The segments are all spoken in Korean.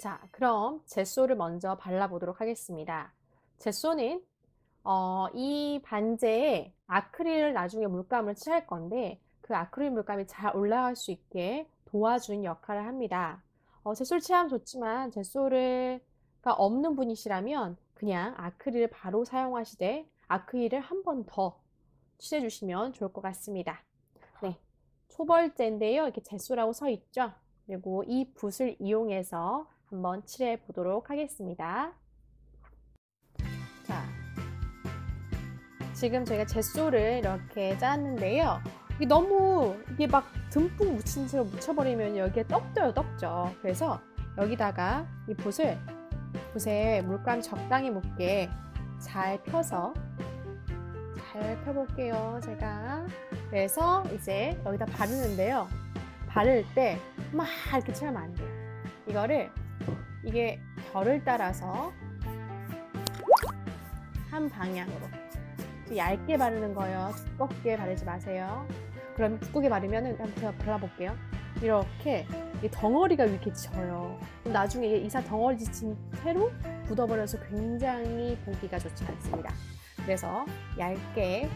자, 그럼 젯소를 먼저 발라보도록 하겠습니다. 젯소는 이 반지에 아크릴 나중에 물감을 칠할 건데 그 아크릴 물감이 잘 올라갈 수 있게 도와주는 역할을 합니다. 젯소를 칠하면 좋지만 젯소가 없는 분이시라면 그냥 아크릴을 바로 사용하시되 아크릴을 한 번 더 칠해주시면 좋을 것 같습니다. 네, 초벌제인데요. 이렇게 젯소라고 써 있죠. 그리고 이 붓을 이용해서 한번 칠해 보도록 하겠습니다. 자, 지금 저희가 젯소를 이렇게 짰는데요. 이게 막 듬뿍 묻힌 채로 묻혀버리면 여기에 떡져요, 떡져. 그래서 여기다가 이 붓에 물감 적당히 묻게 잘 펴서 잘 펴볼게요, 제가. 그래서 이제 여기다 바르는데요. 바를 때 막 이렇게 칠하면 안 돼요. 이게 결을 따라서 한 방향으로 얇게 바르는 거예요. 두껍게 바르지 마세요. 그럼 두껍게 바르면은 한번 제가 발라볼게요. 이렇게 덩어리가 이렇게 져요. 나중에 이상 덩어리 지친 채로 굳어버려서 굉장히 보기가 좋지 않습니다. 그래서 얇게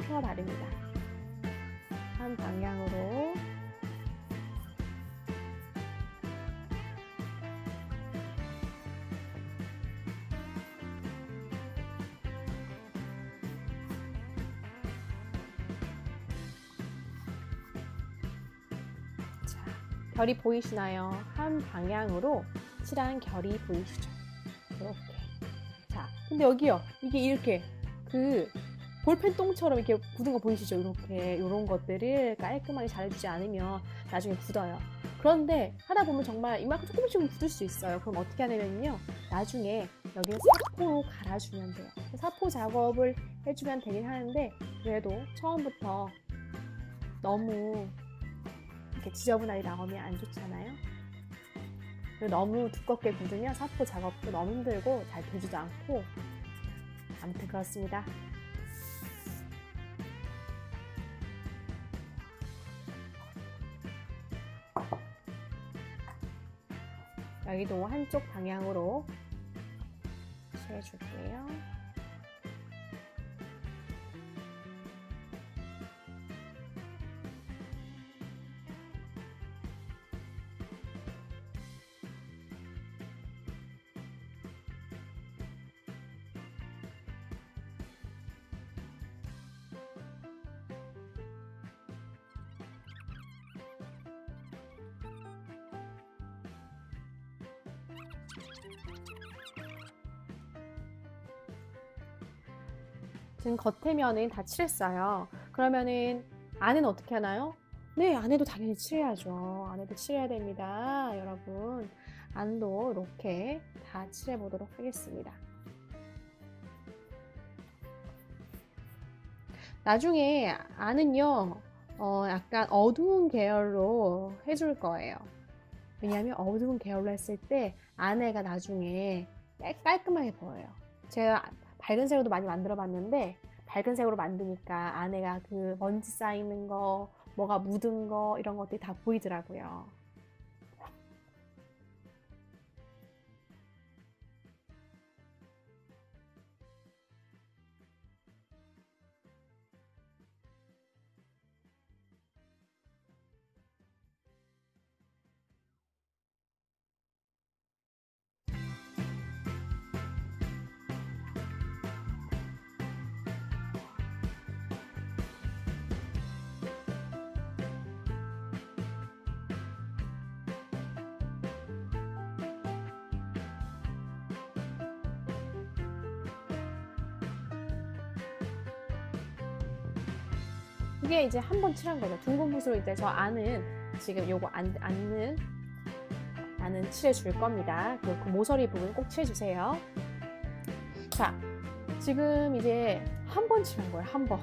펴 바릅니다. 한 방향으로. 자, 결이 보이시나요? 한 방향으로 칠한 결이 보이시죠? 이렇게. 자, 근데 여기요. 이게 이렇게 그 볼펜 똥처럼 이렇게 굳은 거 보이시죠? 이렇게 이런 것들을 깔끔하게 잘해주지 않으면 나중에 굳어요. 그런데 하다 보면 정말 이만큼 조금씩은 굳을 수 있어요. 그럼 어떻게 하냐면요. 나중에 여기를 사포로 갈아주면 돼요. 사포 작업을 해주면 되긴 하는데 그래도 처음부터 너무 이렇게 지저분하게 나오면 안 좋잖아요. 그리고 너무 두껍게 굳으면 사포 작업도 너무 힘들고 잘 되지도 않고 아무튼 그렇습니다. 여기도 한쪽 방향으로 칠해줄게요. 지금 겉에면은 다 칠했어요. 그러면은 안에는 어떻게 하나요? 네, 안에도 당연히 칠해야죠. 안에도 칠해야 됩니다, 여러분. 안도 이렇게 다 칠해 보도록 하겠습니다. 나중에 안은요, 약간 어두운 계열로 해줄 거예요. 왜냐하면 어두운 계열로 했을 때 안에가 나중에 깔끔하게 보여요. 제가 밝은 색으로도 많이 만들어 봤는데 밝은 색으로 만드니까 안에가 그 먼지 쌓이는 거, 뭐가 묻은 거 이런 것들이 다 보이더라고요. 이게 이제 한 번 칠한 거죠. 둥근 붓으로 이제 저 안은 지금 요거 안은 칠해 줄 겁니다. 그 모서리 부분 꼭 칠해 주세요. 자, 지금 이제 한 번 칠한 거예요. 한 번.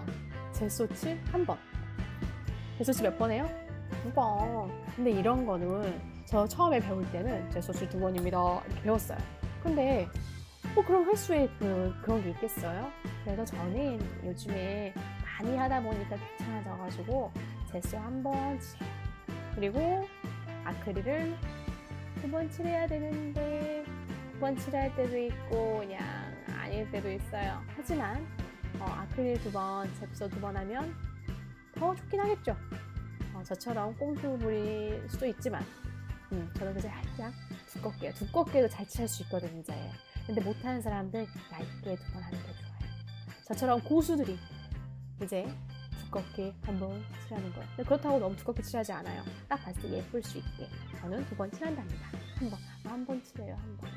젯소칠 한 번. 젯소칠 몇 번 해요? 두 번. 근데 이런 거는 저 처음에 배울 때는 젯소칠 두 번입니다. 이렇게 배웠어요. 근데 그럼 횟수에 그런 게 있겠어요? 그래서 저는 요즘에 많이 하다 보니까 귀찮아져가지고 젯소 한 번 칠해요. 그리고 아크릴을 두 번 칠해야 되는데 두 번 칠할 때도 있고 그냥 아닐 때도 있어요. 하지만 아크릴 두 번, 잽소 두 번 하면 더 좋긴 하겠죠. 저처럼 꼼수 부릴 수도 있지만 저는 그래서 살짝 두껍게도 잘 칠할 수 있거든요. 진짜예요. 근데 못하는 사람들 얇게 두 번 하는 게 좋아요. 저처럼 고수들이 이제 두껍게 한번 칠하는 거예요. 근데 그렇다고 너무 두껍게 칠하지 않아요. 딱 봤을 때 예쁠 수 있게 저는 두 번 칠한답니다. 한 번 칠해요. 한 번.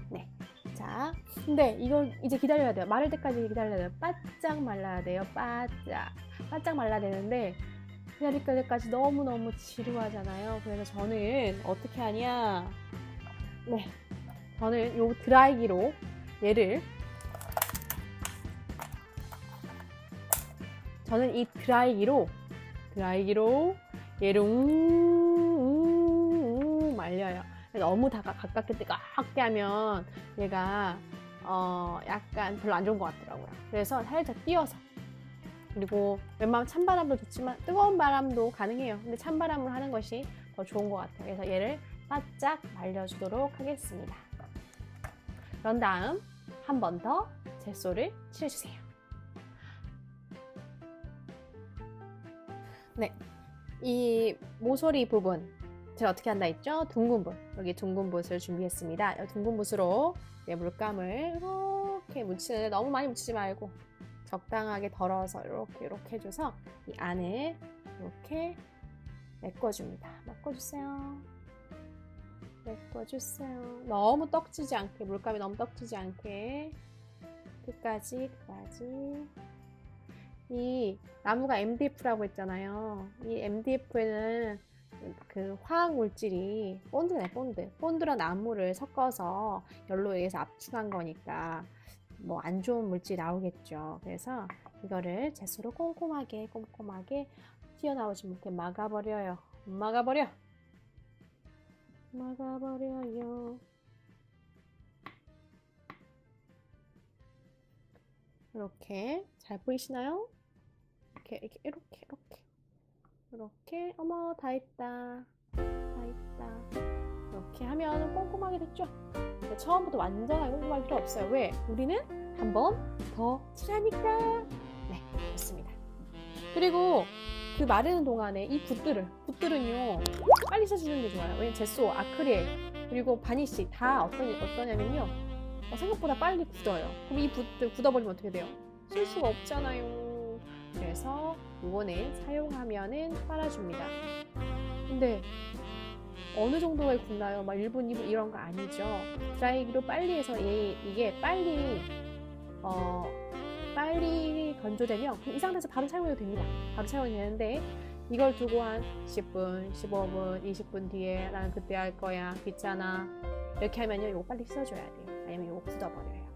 네. 자, 근데 이걸 이제 기다려야 돼요. 마를 때까지 기다려야 돼요. 바짝 말라야 돼요. 바짝 말라야 되는데 기다릴 때까지 너무너무 지루하잖아요. 그래서 저는 어떻게 하냐? 네. 저는 요 드라이기로 저는 이 드라이기로 얘를 말려요. 너무 가깝게 뜨겁게 하면 얘가 약간 별로 안 좋은 것 같더라고요. 그래서 살짝 띄어서, 그리고 웬만하면 찬바람도 좋지만 뜨거운 바람도 가능해요. 근데 찬바람으로 하는 것이 더 좋은 것 같아요. 그래서 얘를 바짝 말려주도록 하겠습니다. 그런 다음 한 번 더 젯소를 칠해주세요. 네, 이 모서리 부분 제가 어떻게 한다 했죠? 둥근 붓, 여기 둥근 붓을 준비했습니다. 이 둥근 붓으로 물감을 이렇게 묻히는데 너무 많이 묻히지 말고 적당하게 덜어서 이렇게 해줘서 이 안에 이렇게 메꿔줍니다. 메꿔주세요. 너무 떡지지 않게, 물감이 너무 떡지지 않게 끝까지. 이 나무가 MDF라고 했잖아요. 이 MDF에는 그 화학 물질이 본드랑 나무를 섞어서 열로 의해서 압축한 거니까 뭐 안 좋은 물질이 나오겠죠. 그래서 이거를 젯소로 꼼꼼하게 튀어나오지 못해 막아버려요. 이렇게 잘 보이시나요? 이렇게 어머 다 했다. 이렇게 하면 꼼꼼하게 됐죠? 처음부터 완전하게 꼼꼼할 필요 없어요. 왜? 우리는 한 번 더 칠하니까. 네, 됐습니다. 그리고 그 마르는 동안에 이 붓들은요 빨리 써주는 게 좋아요. 왜냐면 젯소, 아크릴, 그리고 바니쉬 다 어떠냐면요 생각보다 빨리 굳어요. 그럼 이 붓들 굳어버리면 어떻게 돼요? 쓸 수가 없잖아요. 그래서 이거는 사용하면은 빨아줍니다. 근데 어느 정도에 굳나요? 막 1분, 2분 이런 거 아니죠. 드라이기로 빨리 해서 이게 빨리 건조되면 이 상태에서 바로 사용해도 됩니다. 바로 사용이 되는데 이걸 두고 한 10분, 15분, 20분 뒤에 나는 그때 할 거야. 귀찮아. 이렇게 하면요. 이거 빨리 씻어줘야 돼요. 아니면 이거 굳어버려요.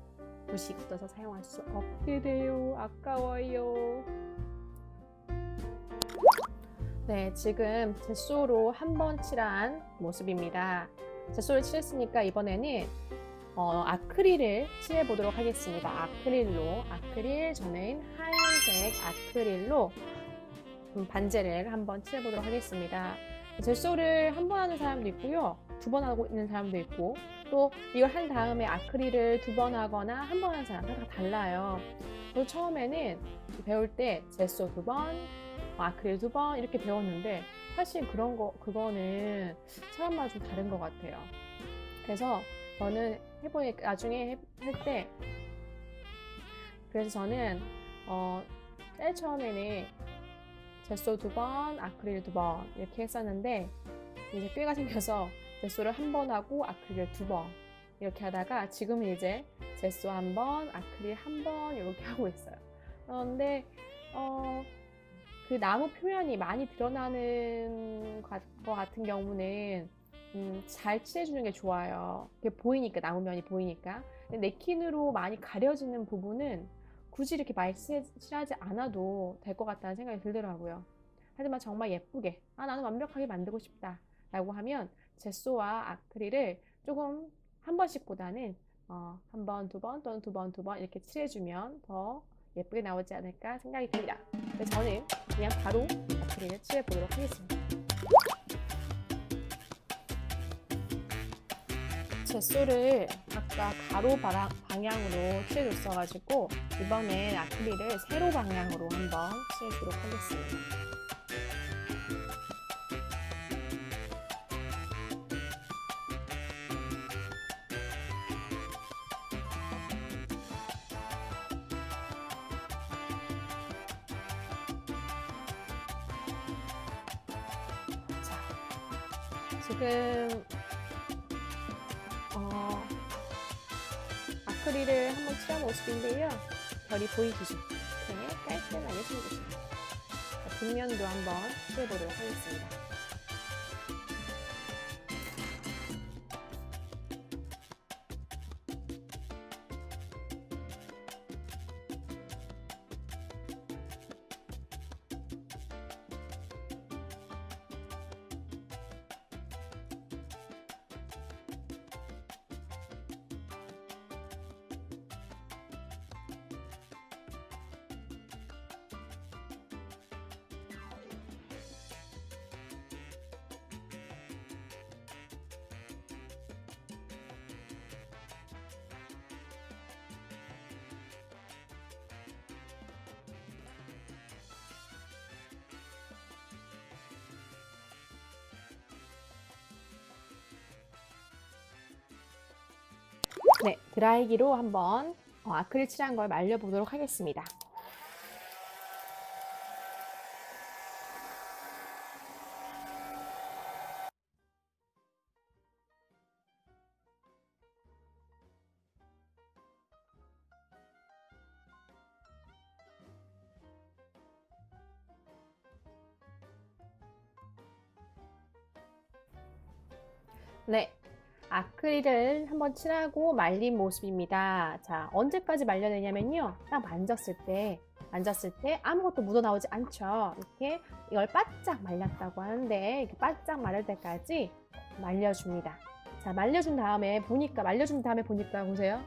붓이 굳어서 사용할 수 없게 돼요. 아까워요. 네, 지금 젯소로 한 번 칠한 모습입니다. 젯소를 칠했으니까 이번에는 아크릴을 칠해 보도록 하겠습니다. 아크릴 저는 하얀색 아크릴로 반제를 한번 칠해 보도록 하겠습니다. 젯소를 한 번 하는 사람도 있고요, 두 번 하고 있는 사람도 있고, 또 이걸 한 다음에 아크릴을 두 번 하거나 한 번 하는 사람 다 달라요. 저도 처음에는 배울 때 젯소 두 번, 아크릴 두 번 이렇게 배웠는데 사실 그거는 사람마다 좀 다른 것 같아요. 그래서 저는 나중에 할 때 그래서 저는 제일 처음에는 젯소 두 번, 아크릴 두 번 이렇게 했었는데 이제 꾀가 생겨서 젯소를 한 번 하고 아크릴 두 번 이렇게 하다가 지금은 이제 젯소 한 번, 아크릴 한 번 이렇게 하고 있어요. 그런데 그 나무 표면이 많이 드러나는 것 같은 경우는 잘 칠해주는 게 좋아요. 그게 보이니까, 나무면이 보이니까. 근데 네킨으로 많이 가려지는 부분은 굳이 이렇게 많이 칠하지 않아도 될 것 같다는 생각이 들더라고요. 하지만 정말 예쁘게, 나는 완벽하게 만들고 싶다 라고 하면 젯소와 아크릴을 조금 한 번씩보다는 한 번, 두 번 또는 두 번 이렇게 칠해주면 더 예쁘게 나오지 않을까 생각이 듭니다. 그래서 저는 그냥 바로 아크릴을 칠해보도록 하겠습니다. 젯소를 아까 가로 방향으로 칠해줬어가지고 이번엔 아크릴을 세로 방향으로 한번 칠해주도록 하겠습니다. 지금 아크릴을 한번 칠한 모습인데요. 결이 보이시죠? 이렇게 깔끔하게 칠해주십니다. 뒷면도 한번 칠해보도록 하겠습니다. 네, 드라이기로 한번 아크릴 칠한 걸 말려보도록 하겠습니다. 네. 아크릴을 한번 칠하고 말린 모습입니다. 자, 언제까지 말려내냐면요. 딱 만졌을 때 아무것도 묻어 나오지 않죠. 이렇게 이걸 바짝 말렸다고 하는데 이렇게 바짝 마를 때까지 말려줍니다. 자, 말려준 다음에 보니까 보세요.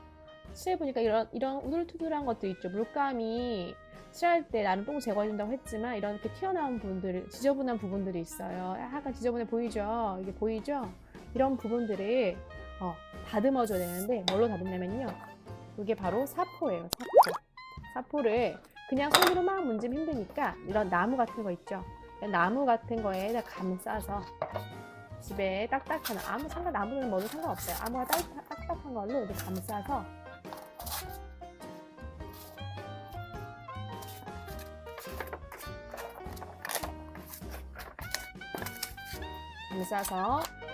칠해 보니까 이런 우둘투둘한 것도 있죠. 물감이 칠할 때 나는 똥 제거해준다고 했지만 이렇게 튀어나온 부분들, 지저분한 부분들이 있어요. 약간 지저분해 보이죠? 이게 보이죠? 이런 부분들을 다듬어줘야 되는데 뭘로 다듬냐면요. 이게 바로 사포예요. 사포를 그냥 손으로 막 문지면 힘드니까 이런 나무 같은 거 있죠. 나무 같은 거에다 감싸서 집에 딱딱한 나무는 뭐도 상관없어요. 아무나 딱딱한 걸로 이렇게 감싸서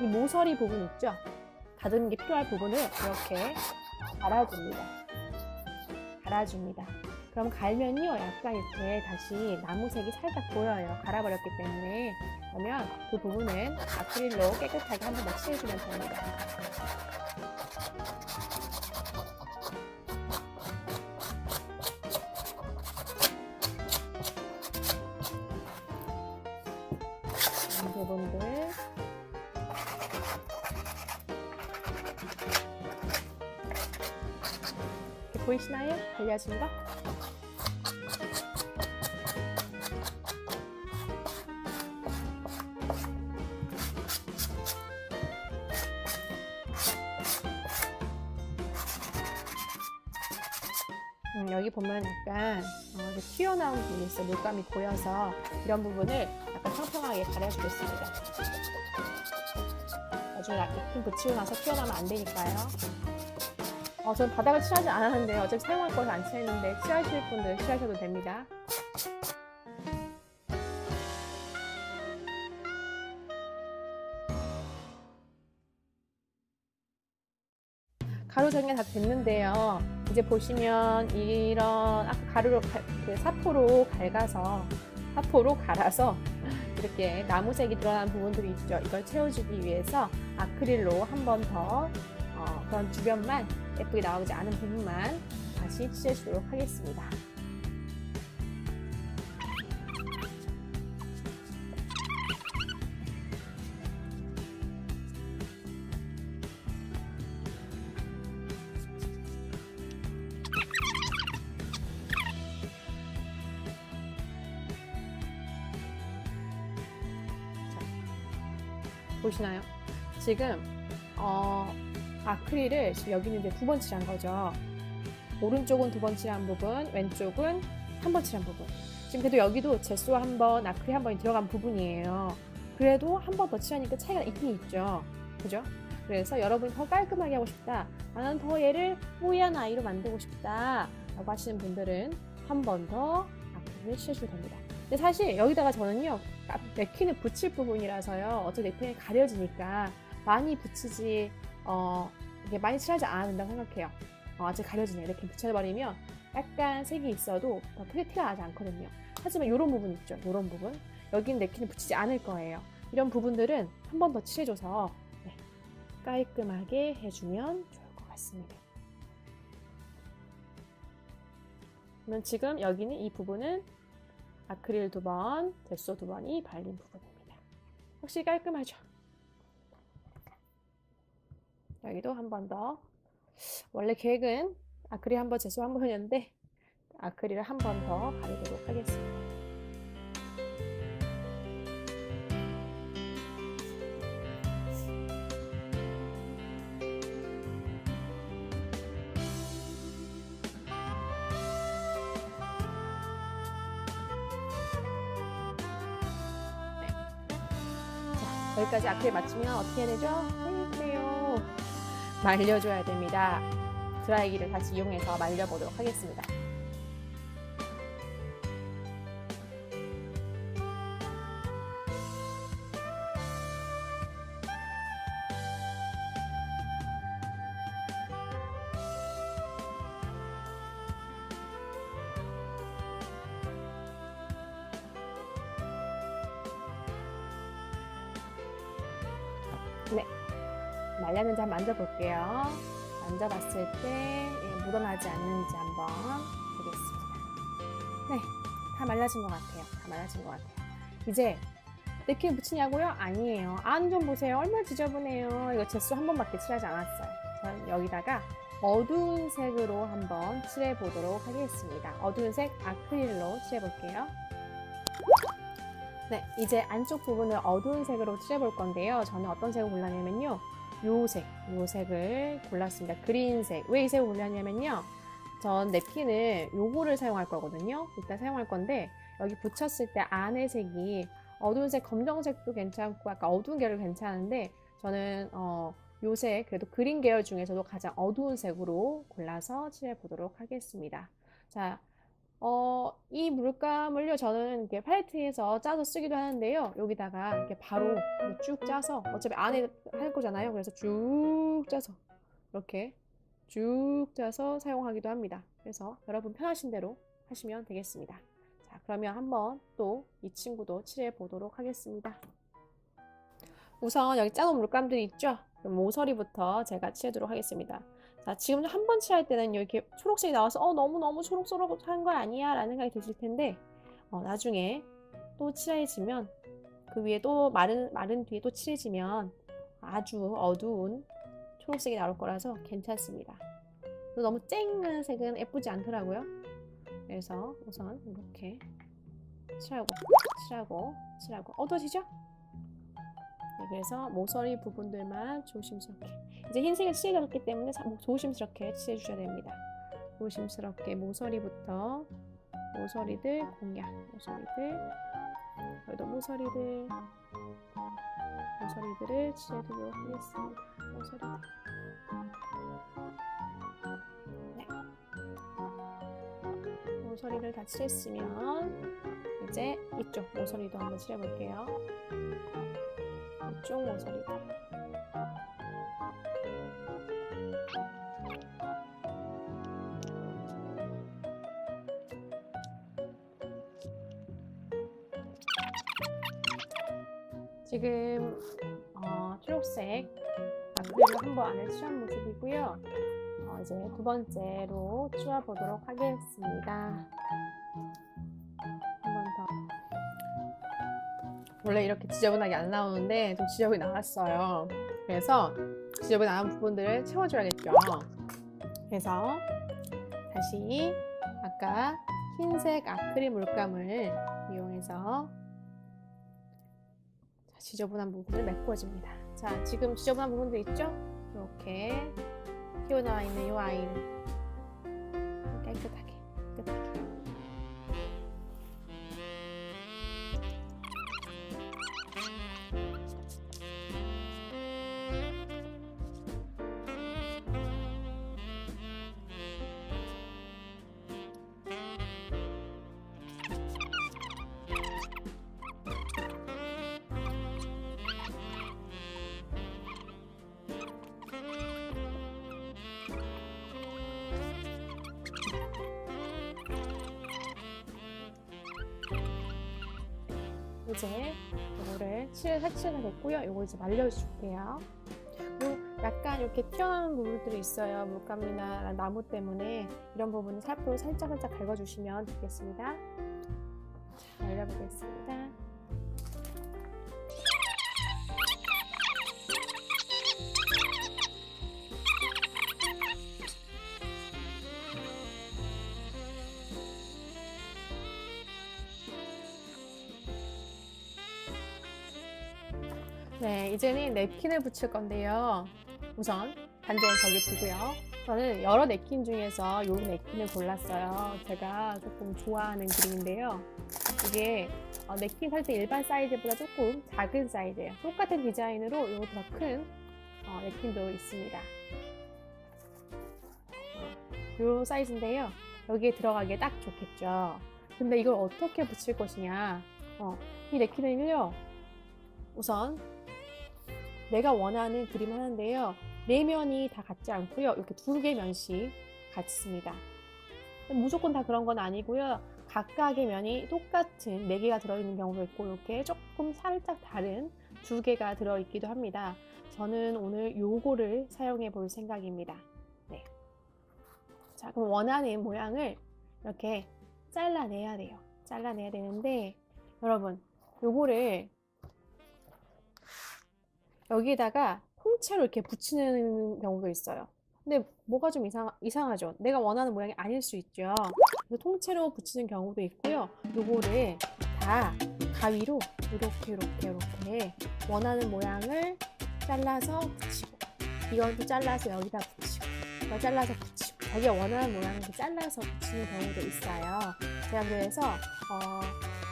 이 모서리 부분 있죠? 다듬는 게 필요할 부분을 이렇게 갈아줍니다. 그럼 갈면요, 약간 이렇게 다시 나무색이 살짝 보여요. 갈아버렸기 때문에. 그러면 그 부분은 아크릴로 깨끗하게 한 번 더 칠해주면 됩니다. 이 부분들 보이시나요? 갈려진 거? 여기 보면 약간 이렇게 튀어나온 부분이 있어요. 물감이 보여서 이런 부분을 약간 평평하게 가려주겠습니다. 나중에 락품 붙이고 나서 튀어나오면 안 되니까요. 저는 바닥을 칠하지 않았는데 어차피 사용할 거라서 안 칠했는데 칠하실 분들 칠하셔도 됩니다. 가루 정리 다 됐는데요. 이제 보시면 이런 아까 사포로 갈아서 이렇게 나무색이 드러난 부분들이 있죠. 이걸 채워주기 위해서 아크릴로 한 번 더 그런 주변만 예쁘게 나오지 않은 부분만 다시 칠해주도록 하겠습니다. 보시나요? 지금 아크릴을 지금 여기는 이제 두 번 칠한 거죠. 오른쪽은 두 번 칠한 부분, 왼쪽은 한 번 칠한 부분. 지금 그래도 여기도 제소 한 번, 아크릴 한 번이 들어간 부분이에요. 그래도 한 번 더 칠하니까 차이가 있긴 있죠. 그죠? 그래서 여러분이 더 깔끔하게 하고 싶다. 나는 더 얘를 뽀얀 아이로 만들고 싶다. 라고 하시는 분들은 한 번 더 아크릴을 칠해주면 됩니다. 근데 사실 여기다가 저는요, 냅킨을 붙일 부분이라서요. 어차피 냅킨이 가려지니까 많이 붙이지, 이게 많이 칠하지 않아야 된다고 생각해요. 아직 가려지네요. 이렇게 붙여버리면 약간 색이 있어도 더 크게 티가 나지 않거든요. 하지만 이런 부분 있죠. 이런 부분. 여기는 냅킨을 붙이지 않을 거예요. 이런 부분들은 한 번 더 칠해줘서 깔끔하게 해주면 좋을 것 같습니다. 그러면 지금 여기는 이 부분은 아크릴 2번, 제소 2번이 발린 부분입니다. 확실히 깔끔하죠? 여기도 한 번 더. 원래 계획은 아크릴 한 번, 제소 한 번이었는데 아크릴을 한 번 더 바르도록 하겠습니다. 여기까지 아크릴 맞추면 어떻게 해야 되죠? 그래요. 말려줘야 됩니다. 드라이기를 다시 이용해서 말려보도록 하겠습니다. 네, 말렸는지 한번 만져볼게요. 만져봤을 때 묻어나지 않는지 한번 보겠습니다. 네, 다 말라진 것 같아요. 다 말라진 것 같아요. 이제 냅킨 붙이냐고요? 아니에요. 안 좀 보세요. 얼마나 지저분해요. 이거 제수 한 번밖에 칠하지 않았어요. 저는 여기다가 어두운 색으로 한번 칠해보도록 하겠습니다. 어두운 색 아크릴로 칠해볼게요. 네, 이제 안쪽 부분을 어두운 색으로 칠해볼 건데요. 저는 어떤 색을 골랐냐면요. 요 색을 골랐습니다. 그린색. 왜 이 색을 골랐냐면요. 전 냅킨을 요거를 사용할 거거든요. 이따 사용할 건데 여기 붙였을 때 안의 색이 어두운 색, 검정색도 괜찮고 약간 어두운 계열 괜찮은데 저는 요 색, 그래도 그린 계열 중에서도 가장 어두운 색으로 골라서 칠해보도록 하겠습니다. 자, 이 물감을요, 저는 이렇게 팔레트에서 짜서 쓰기도 하는데요. 여기다가 이렇게 바로 쭉 짜서, 어차피 안에 할 거잖아요. 그래서 쭉 짜서, 이렇게 쭉 짜서 사용하기도 합니다. 그래서 여러분 편하신 대로 하시면 되겠습니다. 자, 그러면 한번 또 이 친구도 칠해 보도록 하겠습니다. 우선 여기 짜놓은 물감들이 있죠? 그럼 모서리부터 제가 칠해도록 하겠습니다. 자, 지금 한 번 칠할 때는 이렇게 초록색이 나와서 너무 초록초록한 거 아니야? 라는 생각이 드실 텐데 나중에 또 칠해지면 그 위에 또 마른 뒤에 또 칠해지면 아주 어두운 초록색이 나올 거라서 괜찮습니다. 너무 쨍한 색은 예쁘지 않더라고요. 그래서 우선 이렇게 칠하고 어두워지죠? 네, 그래서 모서리 부분들만 조심스럽게 이제 흰색을 칠해줬기 때문에 조심스럽게 칠해주셔야 됩니다. 조심스럽게 모서리부터 모서리들 공략 여기도 모서리들을 칠해두도록 하겠습니다. 네. 모서리를 다 칠했으면 이제 이쪽 모서리도 한번 칠해볼게요. 이쪽 모서리들. 지금 초록색 아크릴로 한번 안에 칠한 모습이고요. 이제 두 번째로 칠해보도록 하겠습니다. 한 번 더. 원래 이렇게 지저분하게 안 나오는데 좀 지저분이 나왔어요. 그래서 지저분이 나온 부분들을 채워줘야겠죠. 그래서 다시 아까 흰색 아크릴 물감을 이용해서 지저분한 부분을 메꿔줍니다. 자, 지금 지저분한 부분들 있죠? 이렇게 튀어나와 있는 이 아이는 깨끗하게. 이제 이거를 색칠가 됐고요. 이거 이제 말려줄게요. 약간 이렇게 튀어나오는 부분들이 있어요. 물감이나 나무 때문에 이런 부분은 살포로 살짝 긁어주시면 되겠습니다. 자, 말려보겠습니다. 네, 이제는 냅킨을 붙일 건데요. 우선 단지는 저기 두고요. 저는 여러 냅킨 중에서 이 냅킨을 골랐어요. 제가 조금 좋아하는 그림인데요. 이게 냅킨 살 때 일반 사이즈보다 조금 작은 사이즈예요. 똑같은 디자인으로 이거 더 큰 냅킨도 있습니다. 이 사이즈인데요. 여기에 들어가기에 딱 좋겠죠. 근데 이걸 어떻게 붙일 것이냐. 이 냅킨은요. 우선 내가 원하는 그림 하는데요. 네 면이 다 같지 않고요. 이렇게 두 개 면씩 같습니다. 무조건 다 그런 건 아니고요. 각각의 면이 똑같은 네 개가 들어있는 경우도 있고 이렇게 조금 살짝 다른 두 개가 들어있기도 합니다. 저는 오늘 요거를 사용해 볼 생각입니다. 네. 자, 그럼 원하는 모양을 이렇게 잘라내야 돼요. 잘라내야 되는데 여러분 요거를 여기다가 통째로 이렇게 붙이는 경우도 있어요. 근데 뭐가 좀 이상하죠? 내가 원하는 모양이 아닐 수 있죠. 그래서 통째로 붙이는 경우도 있고요. 요거를 다 가위로 이렇게 원하는 모양을 잘라서 붙이고 이것도 잘라서 여기다 붙이고 이거 잘라서 붙이고 자기가 원하는 모양을 잘라서 붙이는 경우도 있어요. 제가 그래서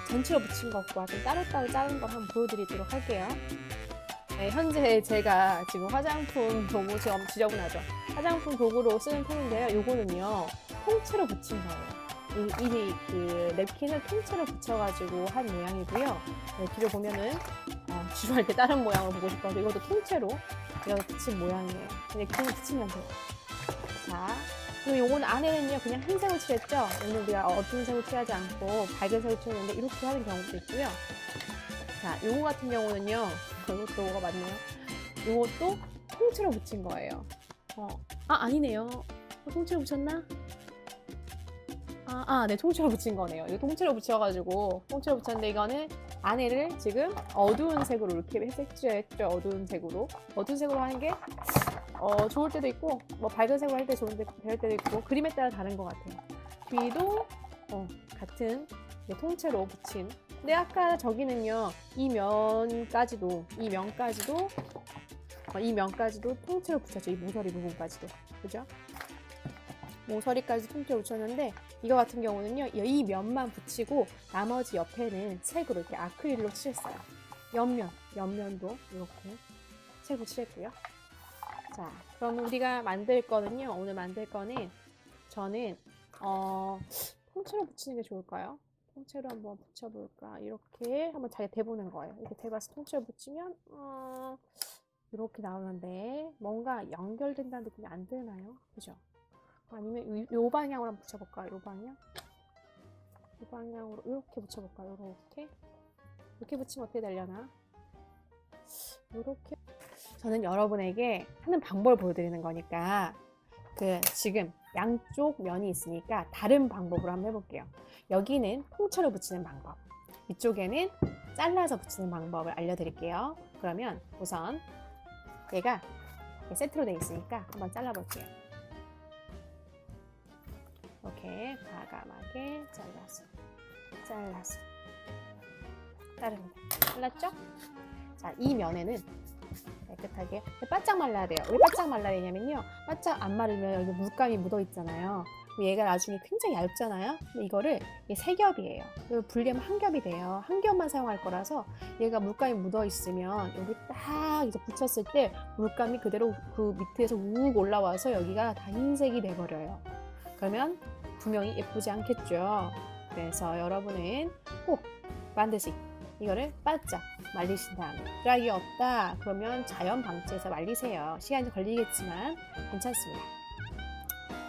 전체로 붙인 것과 좀 따로따로 자른 걸 한번 보여드리도록 할게요. 네, 현재 제가 지금 화장품 도구 좀 지저분하죠. 화장품 도구로 쓰는 펜인데요. 요거는요 통째로 붙인 거예요. 이 그 냅킨을 통째로 붙여가지고 한 모양이고요. 네, 뒤로 보면은 지루할 때 다른 모양을 보고 싶어서 이것도 통째로 이렇게 붙인 모양이에요. 냅킨을 붙이면 돼요. 자, 그리고 요거는 안에는요 그냥 흰색을 칠했죠. 오늘 우리가 어두운 색을 칠하지 않고 밝은 색을 칠했는데 이렇게 하는 경우도 있고요. 자, 요거 같은 경우는요. 이것도 뭐가 맞네요. 이것도 통째로 붙인 거예요. 아니네요. 통째로 붙였나? 네, 통째로 붙인 거네요. 이거 통째로 붙여가지고 통째로 붙였는데 이거는 안에를 지금 어두운 색으로 이렇게 색칠했죠. 어두운 색으로 하는 게 좋을 때도 있고 뭐 밝은 색으로 할 때 좋을 때도 있고 그림에 따라 다른 것 같아요. 뒤도 같은 통째로 붙인. 근데 아까 저기는요 이 면까지도 통째로 붙였죠. 이 모서리 부분까지도 그죠? 모서리까지 통째로 붙였는데 이거 같은 경우는요 이 면만 붙이고 나머지 옆에는 색으로 이렇게 아크릴로 칠했어요. 옆면도 이렇게 색으로 칠했고요. 자, 그럼 우리가 만들 거는요. 오늘 만들 거는 저는 통째로 붙이는 게 좋을까요? 통째로 한번 붙여볼까? 이렇게 한번 잘 대보는 거예요. 이렇게 대봐서 통째로 붙이면 이렇게 나오는데 뭔가 연결된다는 느낌이 안 드나요? 그죠? 아니면 요 방향으로 한번 붙여볼까요? 요 방향? 이 방향으로 이렇게 붙여볼까요? 이렇게 붙이면 어떻게 되려나? 이렇게 저는 여러분에게 하는 방법을 보여드리는 거니까 지금 양쪽 면이 있으니까 다른 방법으로 한번 해볼게요. 여기는 통째로 붙이는 방법, 이쪽에는 잘라서 붙이는 방법을 알려드릴게요. 그러면 우선 얘가 세트로 되어 있으니까 한번 잘라볼게요. 이렇게 과감하게 잘라서 자릅니다. 잘랐죠? 자, 이 면에는 깨끗하게. 바짝 말라야 돼요. 왜 바짝 말라야 되냐면요. 바짝 안 마르면 여기 물감이 묻어 있잖아요. 얘가 나중에 굉장히 얇잖아요. 근데 이거를 이게 세 겹이에요. 분리하면 한 겹이 돼요. 한 겹만 사용할 거라서 얘가 물감이 묻어 있으면 여기 딱 이제 붙였을 때 물감이 그대로 그 밑에서 욱 올라와서 여기가 다 흰색이 돼버려요. 그러면 분명히 예쁘지 않겠죠. 그래서 여러분은 꼭 반드시 이거를 바짝 말리신 다음에 드라이기 없다 그러면 자연 방치해서 말리세요. 시간이 좀 걸리겠지만 괜찮습니다.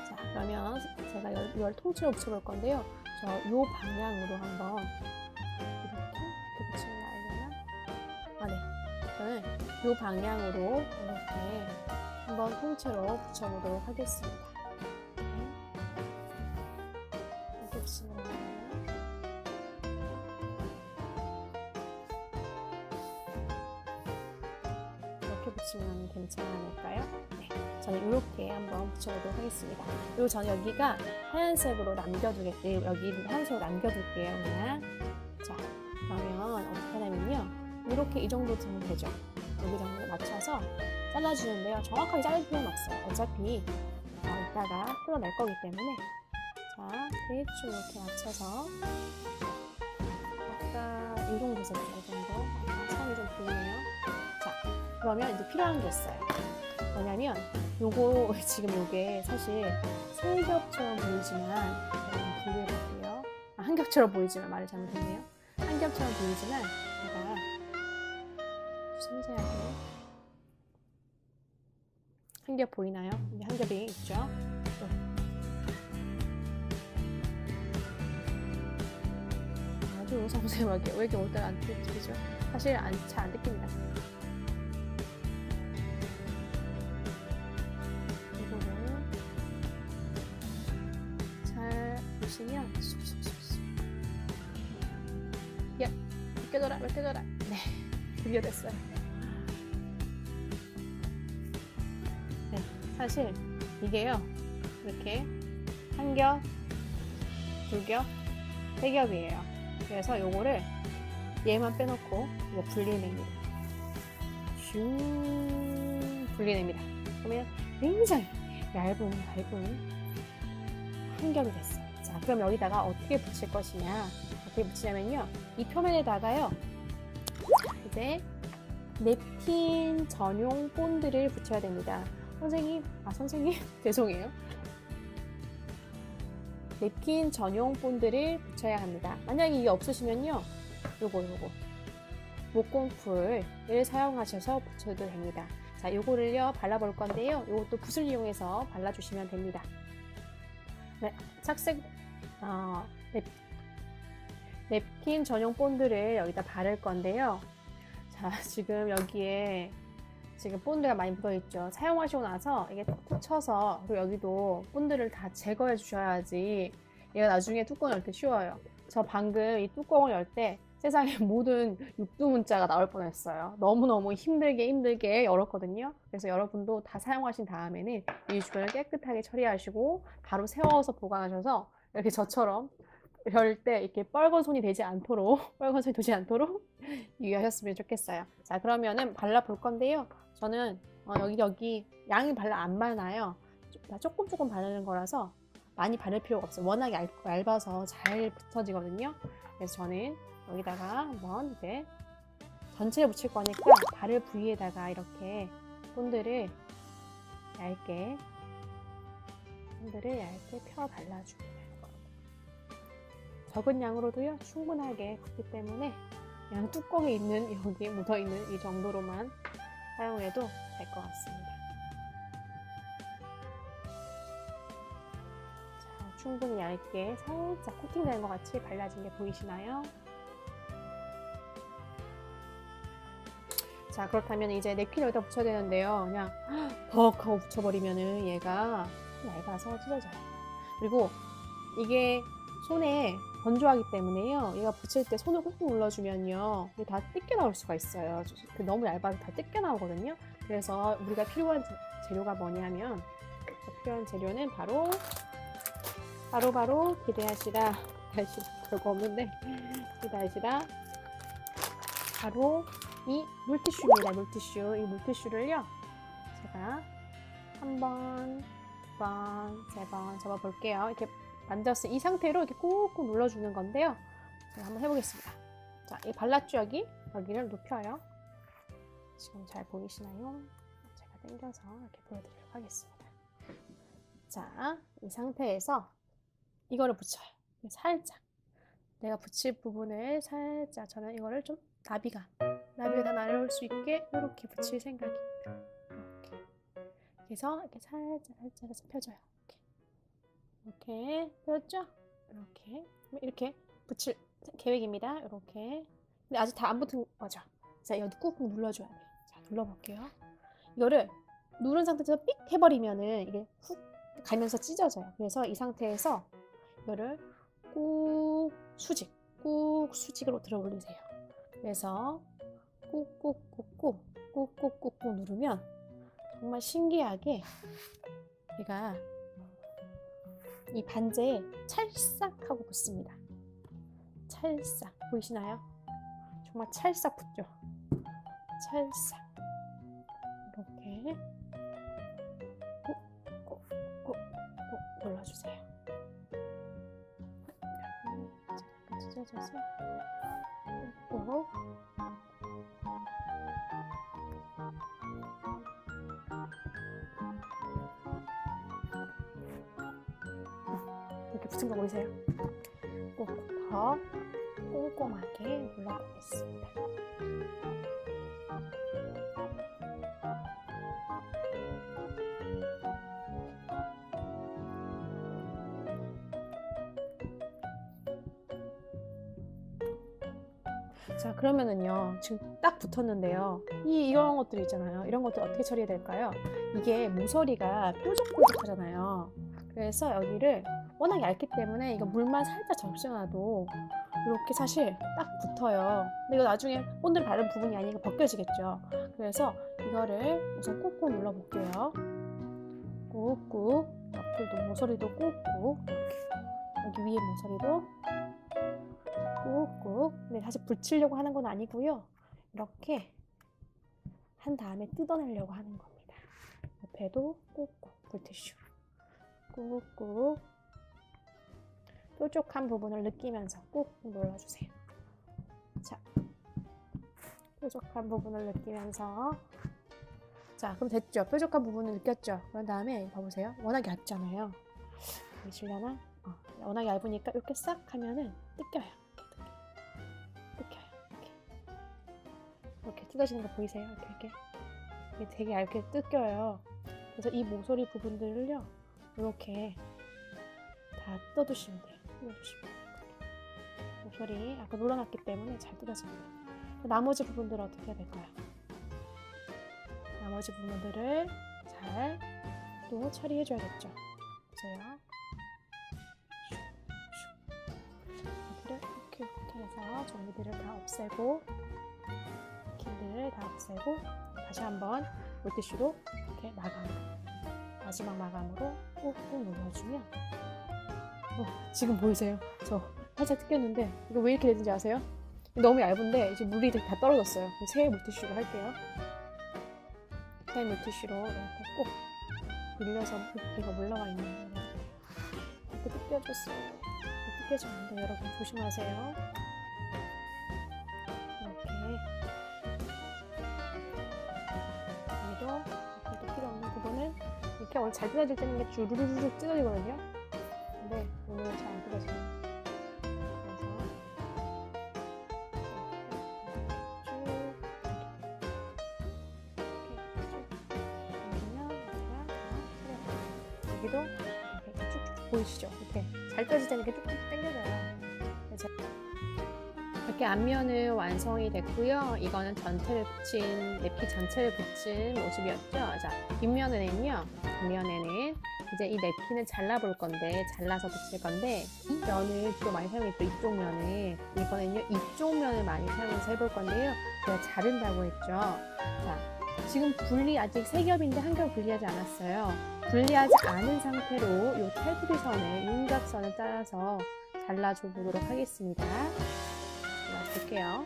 자, 그러면 제가 이걸 통째로 붙여볼 건데요. 요 방향으로 한번 이렇게 붙이면 나려나? 아, 네. 저는 요 방향으로 이렇게 한번 통째로 붙여보도록 하겠습니다. 이렇게 붙이면 나려나? 이렇게 붙이면 괜찮지 않을까요? 네. 저는 이렇게 한번 붙여보도록 하겠습니다. 그리고 저는 여기가 하얀색으로 남겨두겠고요. 여기는 하얀색으로 남겨둘게요. 그냥. 자, 그러면 어떻게 하냐면요. 이렇게 이 정도 되면 되죠. 여기 정도에 맞춰서 잘라주는데요. 정확하게 자를 필요는 없어요. 어차피 이따가 뜯어낼 거기 때문에. 자, 대충 이렇게 맞춰서 아까 이 정도 됐어요. 이 정도. 선이 좀 보이네요. 자, 그러면 이제 필요한 게 있어요. 뭐냐면 요거 지금 요게 사실 세 겹처럼 보이지만 분리해볼게요. 한 겹처럼 보이지만 말을 잘못했네요. 한 겹처럼 보이지만 제가 섬세하게 한 겹 보이나요? 이게 한 겹이 있죠? 아주 섬세하게 왜 이렇게 올 때는 안 뜯기죠? 사실 잘 안 뜯깁니다. 보시면 쏙쏙쏙쏙 야 벗겨져라 벗겨져라. 네, 드디어 됐어요. 네, 사실 이게요 이렇게 한 겹, 두 겹, 세 겹이에요. 그래서 요거를 얘만 빼놓고 이거 분리냅니다. 슝 분리냅니다. 그러면 굉장히 얇은 한 겹이 됐어요. 자, 그럼 여기다가 어떻게 붙일 것이냐? 어떻게 붙이냐면요. 이 표면에다가요. 이제 냅킨 전용 본드를 붙여야 됩니다. 선생님, 죄송해요. 냅킨 전용 본드를 붙여야 합니다. 만약에 이게 없으시면요. 요거 목공풀을 사용하셔서 붙여도 됩니다. 자, 요거를요 발라볼 건데요. 요것도 붓을 이용해서 발라주시면 됩니다. 네, 착색 냅킨 전용 본드를 여기다 바를 건데요. 자, 지금 여기에 지금 본드가 많이 묻어 있죠. 사용하시고 나서 이게 툭툭 쳐서 그리고 여기도 본드를 다 제거해 주셔야지 얘가 나중에 뚜껑을 열 때 쉬워요. 저 방금 이 뚜껑을 열 때 세상에 모든 육두문자가 나올 뻔했어요. 너무너무 힘들게 열었거든요. 그래서 여러분도 다 사용하신 다음에는 이 주변을 깨끗하게 처리하시고 바로 세워서 보관하셔서 이렇게 저처럼 열 때 이렇게 빨간 손이 되지 않도록 유의하셨으면 좋겠어요. 자, 그러면은 발라볼 건데요. 저는 여기 양이 안 많아요. 조금 바르는 거라서 많이 바를 필요가 없어요. 워낙 얇아서 잘 붙어지거든요. 그래서 저는 여기다가 한번 이제 전체를 붙일 거니까 바를 부위에다가 이렇게 본드를 얇게 펴 발라줍니다. 적은 양으로도요 충분하게 붙기 때문에 그냥 뚜껑에 있는 여기 묻어있는 이 정도로만 사용해도 될 것 같습니다. 자, 충분히 얇게 살짝 코팅되는 것 같이 발라진 게 보이시나요? 자, 그렇다면 이제 냅킨 여기다 붙여야 되는데요. 그냥 벅 하고 붙여버리면은 얘가 얇아서 찢어져요. 그리고 이게 손에 건조하기 때문에요. 얘가 붙일 때 손을 꾹꾹 눌러주면요. 이게 다 뜯겨 나올 수가 있어요. 너무 얇아서 다 뜯겨 나오거든요. 그래서 우리가 필요한 재료가 뭐냐면 필요한 재료는 바로 기대하시라 별거 없는데 기대하시라 바로 이 물티슈입니다. 물티슈. 이 물티슈를요. 제가 한 번, 두 번, 세 번 접어볼게요. 이렇게 만졌어요. 이 상태로 이렇게 꾹꾹 눌러주는 건데요. 제가 한번 해보겠습니다. 자, 이 발랐죠, 여기? 여기를 눕혀요. 지금 잘 보이시나요? 제가 당겨서 이렇게 보여드리도록 하겠습니다. 자, 이 상태에서 이거를 붙여요. 살짝. 내가 붙일 부분을 살짝, 저는 이거를 좀 나비가 다 날아올 수 있게 이렇게 붙일 생각입니다. 이렇게. 그래서 이렇게 살짝 펴줘요. 이렇게 펴졌죠? 이렇게 붙일 계획입니다. 이렇게. 근데 아직 다 안 붙은 거죠? 자, 여기 꾹꾹 눌러줘야 돼요. 자, 눌러볼게요. 이거를 누른 상태에서 삑 해버리면은 이게 훅 가면서 찢어져요. 그래서 이 상태에서 이거를 꾹 수직으로 들어 올리세요. 그래서 꾹꾹꾹꾹 누르면 정말 신기하게 얘가 이 반지에 찰싹하고 붙습니다. 찰싹 보이시나요? 정말 찰싹 붙죠? 찰싹 이렇게 꾹꾹꾹 눌러주세요. 잠깐 찢어져서 꾹꾹 이렇게 붙은 거 보이세요? 꾹꾹 더 꼼꼼하게 눌러보겠습니다. 자, 그러면은요, 지금 딱 붙었는데요. 이런 것들 있잖아요. 이런 것들 어떻게 처리해야 될까요? 이게 모서리가 뾰족뾰족하잖아요. 그래서 여기를 워낙 얇기 때문에 이거 물만 살짝 적셔놔도 이렇게 사실 딱 붙어요. 근데 이거 나중에 본드를 바른 부분이 아니니까 벗겨지겠죠. 그래서 이거를 우선 꾹꾹 눌러볼게요. 꾹꾹. 옆을도 모서리도 꾹꾹. 이렇게. 여기 위에 모서리도 꾹꾹. 근데 사실 붙이려고 하는 건 아니고요. 이렇게 한 다음에 뜯어내려고 하는 겁니다. 옆에도 꾹꾹. 물티슈. 꾹꾹. 뾰족한 부분을 느끼면서 꾹꾹 눌러주세요. 자, 뾰족한 부분을 느끼면서. 자, 그럼 됐죠? 뾰족한 부분을 느꼈죠? 그런 다음에 봐보세요. 워낙 얇잖아요. 보이시려나? 워낙 얇으니까 이렇게 싹 하면은 뜯겨요. 이렇게 뜯어지는 거 보이세요? 이게 되게 얇게 뜯겨요. 그래서 이 모서리 부분들을요, 이렇게 다 뜯어주시면 돼요. 모서리 아까 눌러놨기 때문에 잘 뜯어집니다. 나머지 부분들은 어떻게 해야 될까요? 나머지 부분들을 잘 또 처리해줘야겠죠. 보세요. 이렇게 해서 종이들을 다 없애고, 킨들을 다 없애고, 다시 한번 물티슈로 이렇게 마지막 마감으로 꾹꾹 눌러주면, 지금 보이세요? 저 살짝 뜯겼는데 이거 왜 이렇게 되는지 아세요? 너무 얇은데 이제 물이 다 떨어졌어요. 새 물티슈로 할게요. 새 물티슈로 이렇게 꼭 밀려서 물기가 올라와 있는 거예요. 이렇게 뜯겨졌어요. 뜯겨지면 안 돼요, 여러분. 조심하세요. 여기도 필요 없는 부분은 이렇게 원래 잘 뜯어질 때는 게 주르르륵 뜯어지거든요. 근데 오늘은 잘 안 뜯어져요. 여기도 이렇게 쭉쭉 보이시죠? 이렇게 잘 뜯어질 때는 이렇게 쭉쭉 당겨져요. 이렇게 앞면은 완성이 됐고요. 이거는 전체를 붙인, 냅킨 전체를 붙인 모습이었죠. 자, 뒷면에는요. 뒷면에는 이제 이 냅킨을 잘라볼 건데, 잘라서 붙일 건데, 이 면을 주로 많이 사용했죠. 이쪽 면을. 이번에는요, 이쪽 면을 많이 사용해서 해볼 건데요. 제가 자른다고 했죠. 자, 지금 분리 아직 3겹인데 한 겹 분리하지 않았어요. 분리하지 않은 상태로 이 테두리 선을, 윤곽선을 따라서 잘라줘 보도록 하겠습니다. 볼게요.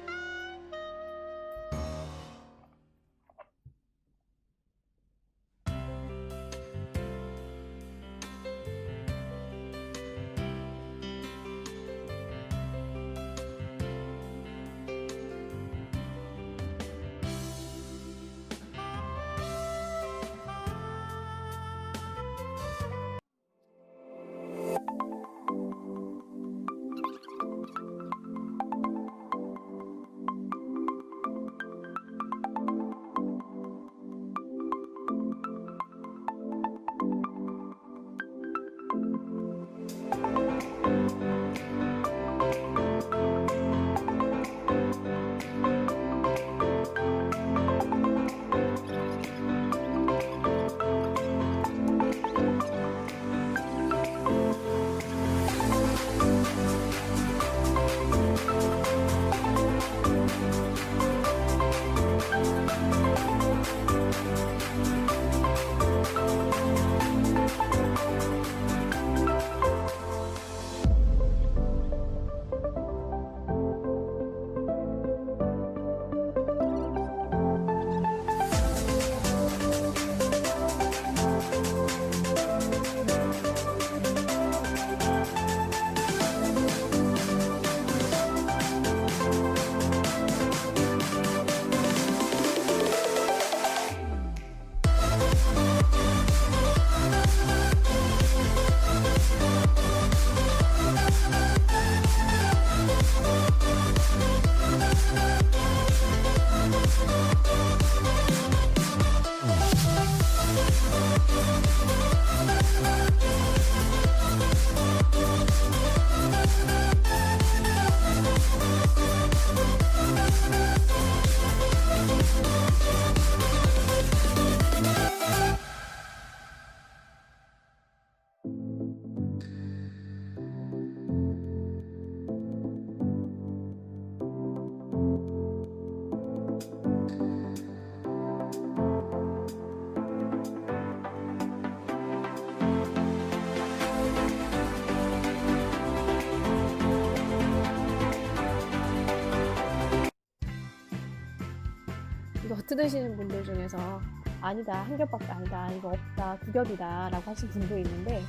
뜯으시는 분들 중에서 아니다, 한 겹밖에 아니다, 이거 없다, 두 겹이다 라고 하신 분도 있는데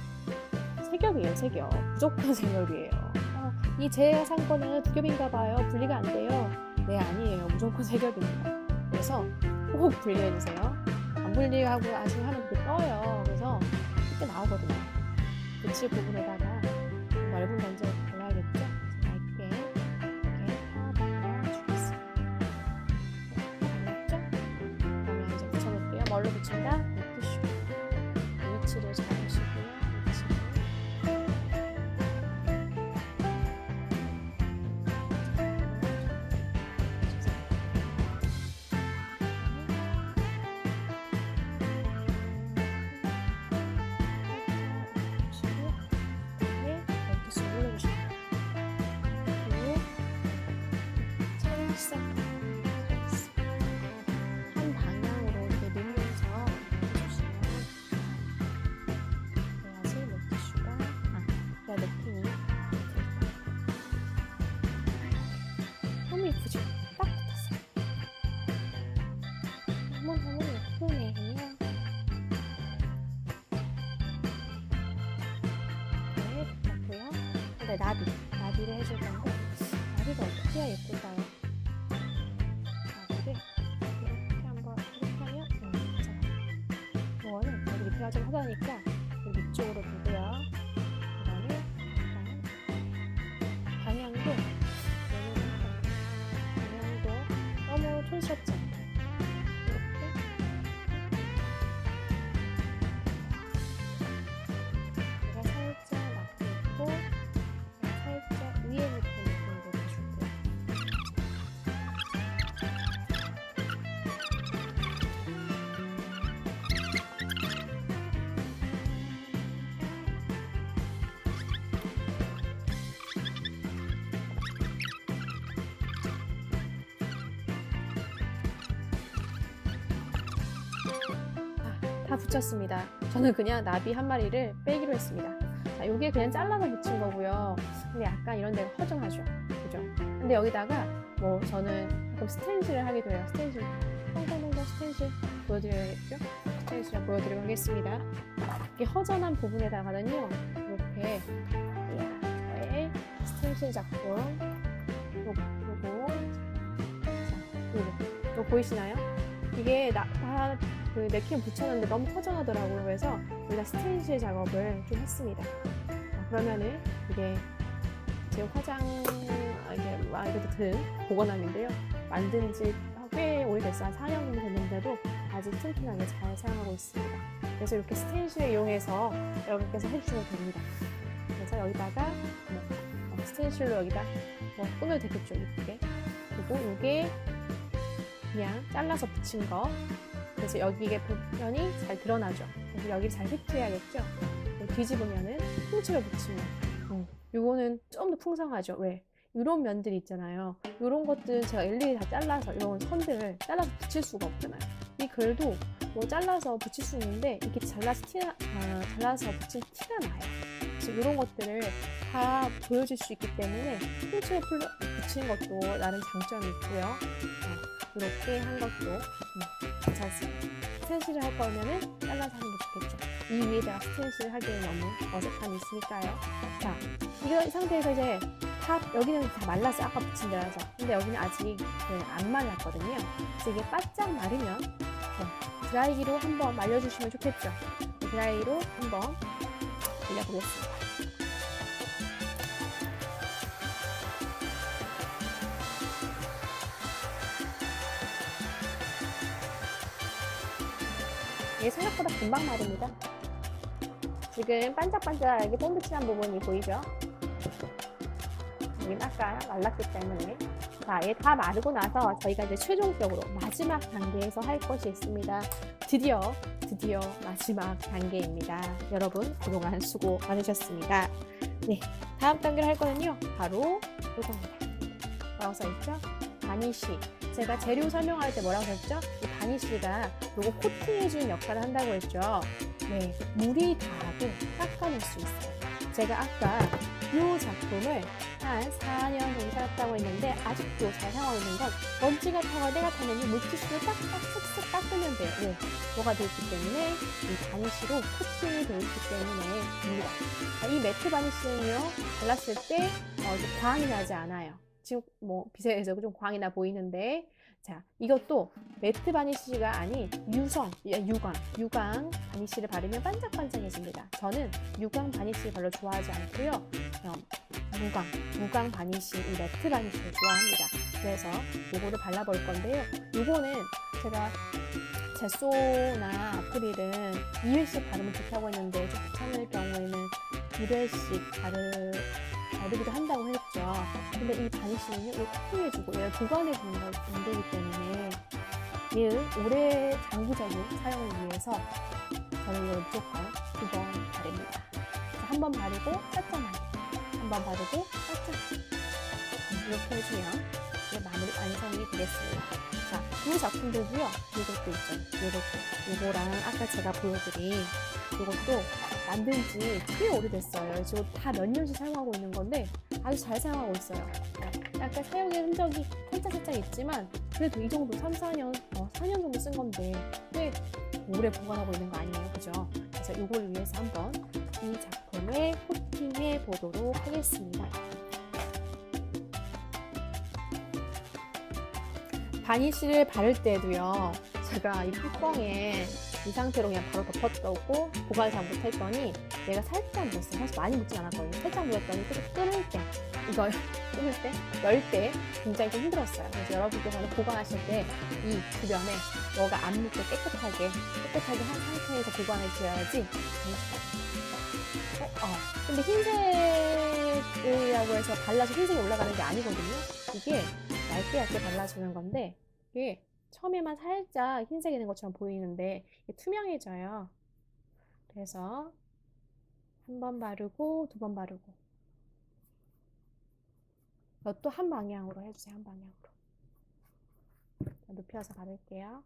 세 겹이에요, 세 겹. 무조건 세 겹이에요. 이 제 상권은 두 겹인가 봐요. 분리가 안 돼요. 네, 아니에요. 무조건 세 겹입니다. 그래서 꼭 분리해주세요. 안 분리하고 아직 하면 그게 떠요. 그래서 그때 나오거든요. 붙일 부분에다가 넓은 건지 발라야겠죠? 얇게 이렇게 발라주겠습니다. 알겠죠? 그러면 이제 붙여볼게요. 뭘로 붙인다? 티슈. 위치를 잡으시고요. 위치를. 한 방향으로 이렇게 밀면서 해주시면 그래야지 물티슈가 그래야 느낌이 너무 예쁘죠? 딱 붙었어요. 너무너무 예쁘네요. 네, 붙었고요. 근데 나비를 해줄 건데 나비가 어떻게 해야 예쁠까요? 이거는 여기 밑에가 좀 하다니까 여기 위쪽으로 두고요. 그다음에 방향도 너무 촌스럽지 않아요. 이렇게 제가 살짝 놔두고 있고 살짝 위에 밑에 느낌으로 해줄게요. 다 붙였습니다. 저는 그냥 나비 한 마리를 빼기로 했습니다. 자, 요게 그냥 잘라서 붙인 거고요. 근데 약간 이런 데가 허전하죠. 그죠? 근데 여기다가 뭐 저는 가끔 스텐실을 하기도 해요. 스텐실. 동동동동 스텐실 보여드려야겠죠? 스텐실 보여드리도록 하겠습니다. 이게 허전한 부분에다가는요. 이렇게 저의 스텐실 작품 요거 보이시나요? 이게 그 네킨 붙였는데 너무 허전하더라고요. 그래서 여기다 스텐실 작업을 좀 했습니다. 그러면은 이게 지금 이게 말 그대로 든 보관함인데요. 만든 지 꽤 오래됐어요. 한 4년 정도 됐는데도 아직 튼튼하게 잘 사용하고 있습니다. 그래서 이렇게 스텐실을 이용해서 여러분께서 해주시면 됩니다. 그래서 여기다가 스텐실로 여기다 꾸며도 되겠죠. 이렇게. 그리고 이게 그냥 잘라서 붙인 거. 그래서 여기에 보면이 잘 드러나죠. 그래서 여기를 잘 획득해야겠죠. 뒤집으면은 통째로 붙이면 요거는 좀 더 풍성하죠. 왜? 이런 면들이 있잖아요. 이런 것들 제가 일일이 다 잘라서 이런 선들을 잘라서 붙일 수가 없잖아요. 이 글도 뭐 잘라서 붙일 수 있는데 이렇게 잘라서 붙인 티가 나요. 그래서 이런 것들을 다 보여줄 수 있기 때문에 통째로 붙이는 것도 나름 장점이 있고요. 이렇게 한 것도 괜찮습니다. 스텐실을 할 거면은 잘라서 하는 게 좋겠죠. 이 위에다가 스텐실을 하기에는 너무 어색함이 있으니까요. 자, 이 상태에서 이제 여기는 다 말랐어요. 아까 붙인 데라서. 근데 여기는 아직 안 말랐거든요. 그래서 이게 바짝 마르면 드라이기로 한번 말려주시면 좋겠죠. 드라이기로 한번 돌려보겠습니다. 이게 생각보다 금방 마릅니다. 지금 반짝반짝하게 뽕붙이한 부분이 보이죠? 여긴 아까 말랐기 때문에. 자, 얘 다 마르고 나서 저희가 이제 최종적으로 마지막 단계에서 할 것이 있습니다. 드디어 마지막 단계입니다. 여러분 그동안 수고 많으셨습니다. 네, 다음 단계를 할 거는요. 바로 이겁니다. 뭐라고 써있죠? 바니쉬. 제가 재료 설명할 때 뭐라고 했죠? 이 바니쉬가 요거 코팅해주는 역할을 한다고 했죠. 네, 물이 닿아도 닦아낼 수 있어요. 제가 아까 이 작품을 한 4년 정도 살았다고 했는데 아직도 잘 사용하고 있는 건 먼지가 타고 때가 타면 물티슈로 딱딱 슥슥 닦으면 돼요. 왜? 뭐가 되어 있기 때문에 이 바니쉬로 코팅이 되어 있기 때문에입니다. 이 매트 바니쉬는요 발랐을 때 좀 광이 나지 않아요. 지금 뭐 비슷해서 좀 광이 나 보이는데, 자, 이것도 매트 바니쉬가 아닌 유광 바니쉬를 바르면 반짝반짝해집니다. 저는 유광 바니쉬를 별로 좋아하지 않고요. 무광 바니쉬, 이 매트 바니쉬를 좋아합니다. 그래서 이거를 발라볼 건데요. 이거는 제가 제소나 아크릴은 2회씩 바르면 좋다고 했는데 좀 귀찮을 경우에는 1회씩 바르기도 한다고 했죠. 근데 이 바니쉬는요, 이거 코팅해주고 얘를 보관해주는 걸 만들기 때문에 얘를 오래 장기적인 사용을 위해서 저는 이걸 무조건 2번 바릅니다. 한 번 바르고 살짝만, 한 번 바르고 살짝, 이렇게 해주면 이제 마무리 완성이 되겠습니다. 자, 이 작품들도요, 이것도 있죠. 요거랑 아까 제가 보여드린 이것도 만든 지 꽤 오래됐어요. 지금 다 몇 년씩 사용하고 있는 건데 아주 잘 사용하고 있어요. 약간 사용의 흔적이 살짝 있지만 그래도 이 정도 3-4년, 4년 정도 쓴 건데 꽤 오래 보관하고 있는 거 아니에요, 그죠? 그래서 이걸 위해서 한번 이 작품을 코팅해 보도록 하겠습니다. 바니쉬를 바를 때도요, 제가 이 뚜껑에 이 상태로 그냥 바로 덮어두고 보관을 잘 못했더니 얘가 살짝 묻었어요. 사실 많이 묻지 않았거든요. 살짝 묻었더니 이걸 열 때 굉장히 좀 힘들었어요. 그래서 여러분께서는 보관하실 때 이 주변에 뭐가 안 묻게 깨끗하게 한 상태에서 보관해 주셔야지. 근데 흰색이라고 해서 발라서 흰색이 올라가는 게 아니거든요. 이게 얇게 발라주는 건데 이게 처음에만 살짝 흰색이 된 것처럼 보이는데 투명해져요. 그래서 한 번 바르고 두 번 바르고, 이것도 한 방향으로 해주세요. 한 방향으로. 눕혀서 바를게요.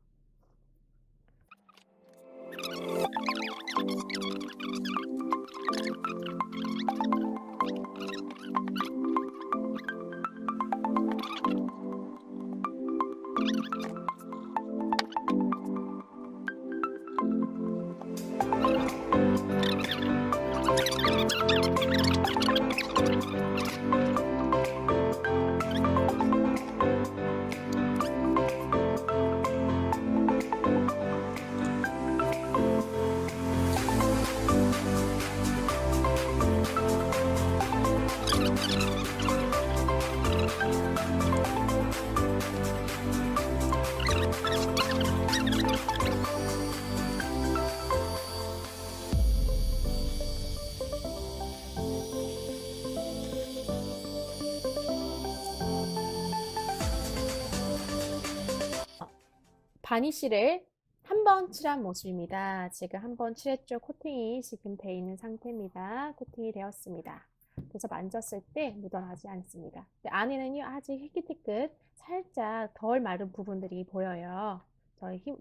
바니쉬를 한 번 칠한 모습입니다. 지금 한 번 칠했죠. 코팅이 지금 되어 있는 상태입니다. 코팅이 되었습니다. 그래서 만졌을 때 묻어나지 않습니다. 안에는요, 아직 희끗희끗 살짝 덜 마른 부분들이 보여요.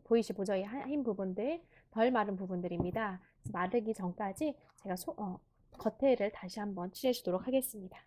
보이시죠? 저희 흰 부분들, 덜 마른 부분들입니다. 그래서 마르기 전까지 제가 겉에를 다시 한번 칠해 주도록 하겠습니다.